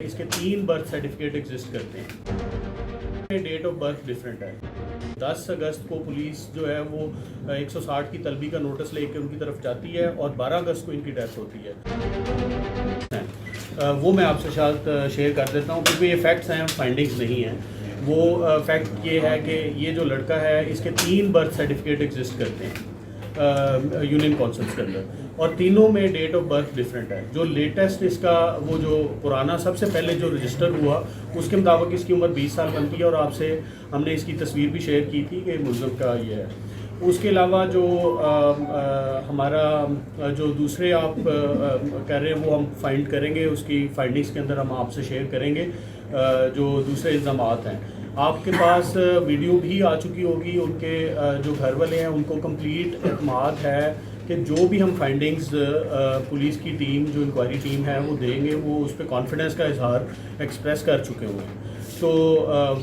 اس کے 3 birth certificate exist کرتے ہیں. ڈیٹ آف برتھ ڈفرینٹ ہے. 10 اگست کو پولیس جو ہے وہ 160 کی طلبی کا نوٹس لے کے ان کی طرف جاتی ہے اور 12 اگست کو ان کی ڈیتھ ہوتی ہے. وہ میں آپ سے شاید شیئر کر دیتا ہوں کیونکہ یہ فیکٹس ہیں, فائنڈنگز نہیں ہیں. وہ فیکٹ یہ ہے کہ یہ جو لڑکا ہے اس کے 3 برتھ سرٹیفکیٹ ایگزسٹ کرتے ہیں یونین کونسلس کے اندر, اور تینوں میں ڈیٹ آف برتھ ڈفرینٹ ہے. جو لیٹسٹ اس کا وہ جو پرانا سب سے پہلے جو رجسٹر ہوا اس کے مطابق اس کی عمر 20 سال بنتی ہے, اور آپ سے ہم نے اس کی تصویر بھی شیئر کی تھی کہ ملزم کا یہ ہے. اس کے علاوہ جو ہمارا جو دوسرے آپ کہہ رہے ہیں وہ ہم فائنڈ کریں گے, اس کی فائنڈنگز کے اندر ہم آپ سے شیئر کریں گے. جو دوسرے الزامات ہیں آپ کے پاس ویڈیو بھی آ چکی ہوگی, ان کے جو گھر والے ہیں ان کو کمپلیٹ اعتماد ہے کہ جو بھی ہم فائنڈنگز پولیس کی ٹیم جو انکوائری ٹیم ہے وہ دیں گے, وہ اس پہ کانفیڈنس کا اظہار ایکسپریس کر چکے ہوئے ہیں. تو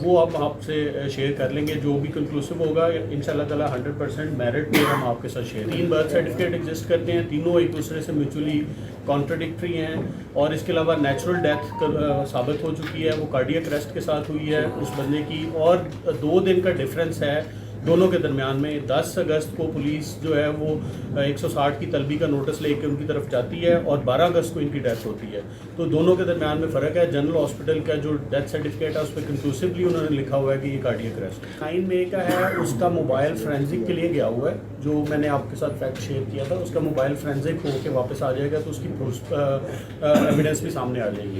وہ آپ سے شیئر کر لیں گے جو بھی کنکلوسیو ہوگا انشاءاللہ تعالیٰ 100% میرٹ پہ ہم آپ کے ساتھ شیئر. 3 برتھ سرٹیفکیٹ ایگزسٹ کرتے ہیں, تینوں ایک دوسرے سے میوچولی کانٹرڈکٹری ہیں, اور اس کے علاوہ نیچرل ڈیتھ ثابت ہو چکی ہے, وہ کارڈیک اریسٹ کے ساتھ ہوئی ہے اس بندے کی, اور 2 دن کا ڈفرینس ہے دونوں کے درمیان میں. 10 اگست کو پولیس جو ہے وہ 160 کی طلبی کا نوٹس لے کے ان کی طرف جاتی ہے اور 12 اگست کو ان کی ڈیتھ ہوتی ہے. تو دونوں کے درمیان میں فرق ہے. جنرل ہاسپٹل کا جو ڈیتھ سرٹیفکیٹ ہے اس پہ کنکلوسیولی انہوں نے لکھا ہوا ہے کہ یہ کارڈیک اریسٹ. 9 مئی کا ہے, اس کا موبائل فورینزک کے لیے گیا ہوا ہے, جو میں نے آپ کے ساتھ فیکٹ شیئر کیا تھا. اس کا موبائل فورینزک ہو کے واپس آ جائے گا تو اس کی ایویڈنس بھی سامنے آ جائے گی.